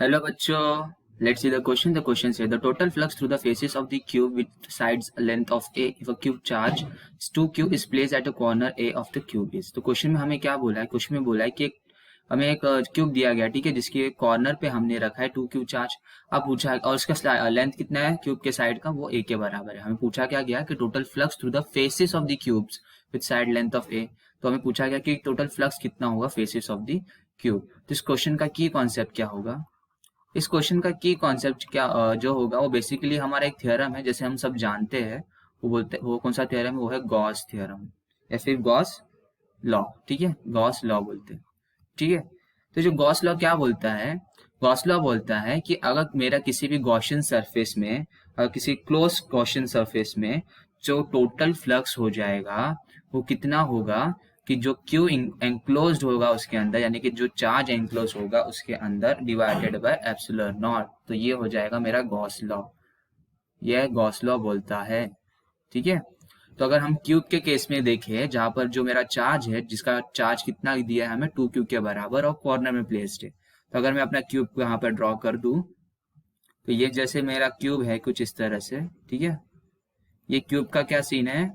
Hello बच्चों, let's see the question. The question says the total flux through the faces of the cube with sides length of a if a cube charge 2q is placed at a corner a of the cube is. तो question में हमें क्या बोला है? Question में बोला है कि हमें एक क्यूब दिया गया, ठीक है, जिसके कॉर्नर पे हमने रखा है 2q चार्ज। अब पूछा और उसका लेंथ कितना है क्यूब के साइड का, वो a के बराबर है। हमें पूछा क्या गया कि total flux through the faces of the cubes with side length of a। तो हमें पूछा गया कि टोटल फ्लक्स कितना होगा फेसेस ऑफ द क्यूब। तो इस क्वेश्चन का की कॉन्सेप्ट क्या होगा? इस क्वेश्चन का की कॉन्सेप्ट क्या जो होगा वो बेसिकली हमारा एक थ्योरम है, जैसे हम सब जानते हैं। वो कौन सा थ्योरम है? वो है गॉस थ्योरम या फिर गॉस लॉ, ठीक है, गॉस लॉ बोलते हैं, ठीक है। तो जो गॉस लॉ क्या बोलता है? गॉस लॉ बोलता है कि अगर मेरा किसी भी गॉसियन सरफेस में, अगर किसी क्लोज गॉसियन सरफेस में जो टोटल फ्लक्स हो जाएगा वो कितना होगा कि जो क्यू एंक्लोज्ड होगा उसके अंदर, यानी कि जो चार्ज एंक्लोज होगा उसके अंदर, डिवाइडेड बाय एप्सिलॉन नॉट। तो ये हो जाएगा मेरा गॉस लॉ। यह गॉस लॉ बोलता है, ठीक है। तो अगर हम क्यूब के केस में देखें, जहां पर जो मेरा चार्ज है, जिसका चार्ज कितना दिया है हमें 2q के बराबर और कॉर्नर में प्लेस्ड है, तो अगर मैं अपना क्यूब को यहाँ पर ड्रॉ कर दूं तो ये जैसे मेरा क्यूब है कुछ इस तरह से, ठीक है। ये क्यूब का क्या सीन है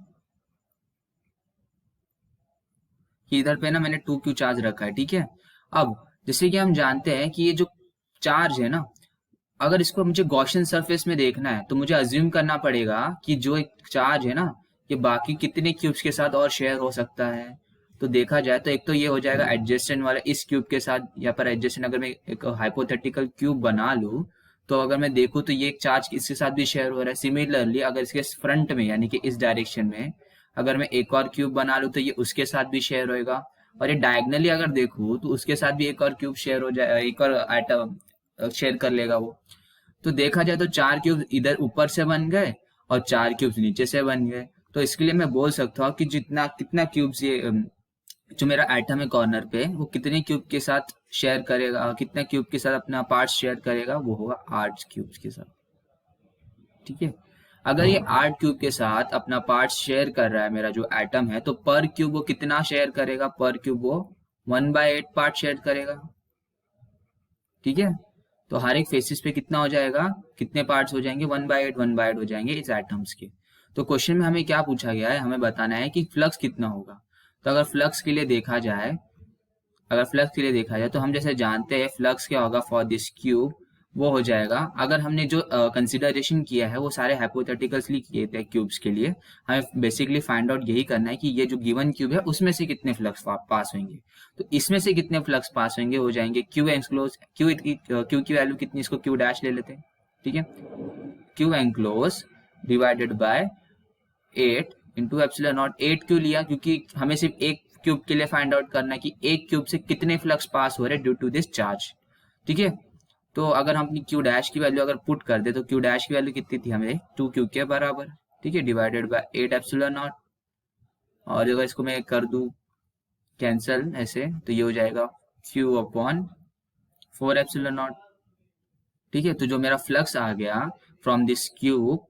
कि इधर पे ना मैंने 2q चार्ज रखा है, ठीक है। अब जैसे कि हम जानते हैं कि ये जो चार्ज है ना, अगर इसको मुझे गॉसियन सरफेस में देखना है तो मुझे अज्यूम करना पड़ेगा कि जो एक चार्ज है ना, ये बाकी कितने क्यूब्स के साथ और शेयर हो सकता है। तो देखा जाए तो एक तो ये हो जाएगा एडजेसेंट वाला इस क्यूब के साथ, या पर एडजेसेंट अगर मैं एक हाइपोथेटिकल क्यूब बना लूं तो अगर मैं देखूं तो ये एक चार्ज इसके साथ भी शेयर हो रहा है। सिमिलरली अगर इसके फ्रंट में यानी कि इस डायरेक्शन में अगर मैं एक और क्यूब बना लूं तो ये उसके साथ भी शेयर होएगा, और ये डायगनली अगर देखूं तो उसके साथ भी एक और क्यूब शेयर हो जाए, एक और एटम शेयर कर लेगा वो। तो देखा जाए तो 4 क्यूब इधर ऊपर से बन गए और 4 क्यूब नीचे से बन गए। तो इसके लिए मैं बोल सकता हूँ कि जितना कितना क्यूब्स ये जो मेरा एटम है कॉर्नर पे, वो कितने क्यूब के साथ शेयर करेगा, कितना क्यूब के साथ अपना पार्ट शेयर करेगा, वो होगा 8 क्यूब्स के साथ, ठीक है। अगर ये 8 क्यूब के साथ अपना पार्ट शेयर कर रहा है मेरा जो एटम है, तो पर क्यूब वो कितना शेयर करेगा? पर क्यूब वो 1/8 पार्ट शेयर करेगा, ठीक है। तो हर एक फेसिस पे कितना हो जाएगा, कितने पार्ट्स हो जाएंगे? 1/8 हो जाएंगे इस एटम्स के। तो क्वेश्चन में हमें क्या पूछा गया है? हमें बताना है कि फ्लक्स कितना होगा। तो अगर फ्लक्स के लिए देखा जाए, तो हम जैसे जानते हैं फ्लक्स क्या होगा फॉर दिस क्यूब, वो हो जाएगा, अगर हमने जो कंसिडरेशन किया है वो सारे हाइपोथेटिकल्सली किए थे क्यूब्स के लिए, हमें बेसिकली फाइंड आउट यही करना है कि ये जो गिवन क्यूब है उसमें से कितने फ्लक्स पास होंगे। तो इसमें से कितने फ्लक्स पास होंगे हो जाएंगे क्यू एंक्लोज, क्यू की वैल्यू कितनी, इसको क्यू डैश ले लेते हैं, ठीक है। Q enclose divided by 8 into epsilon not. 8 क्यों लिया? क्योंकि हमें सिर्फ एक क्यूब के लिए फाइंड आउट करना है कि एक क्यूब से कितने फ्लक्स पास हो रहे ड्यू टू दिस चार्ज, ठीक है। तो अगर हम अपनी क्यू डैश की वैल्यू अगर पुट कर दे तो क्यू डैश की वैल्यू कितनी थी हमें? 2q के बराबर, ठीक है, डिवाइडेड बाय 8 एप्सिलॉन नॉट। और अगर इसको मैं कर दूं कैंसल ऐसे तो ये हो जाएगा q/4 एप्सिलॉन नॉट, ठीक है। तो जो मेरा फ्लक्स आ गया फ्रॉम दिस क्यूब,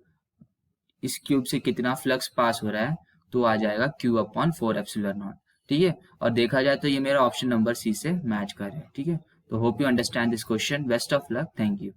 इस क्यूब से कितना फ्लक्स पास हो रहा है, तो आ जाएगा q/4 एप्सिलॉन नॉट, ठीक है। और देखा जाए तो ये मेरा ऑप्शन नंबर सी से मैच कर रहा है, ठीक है। तो hope you understand this question. Best of luck, thank you.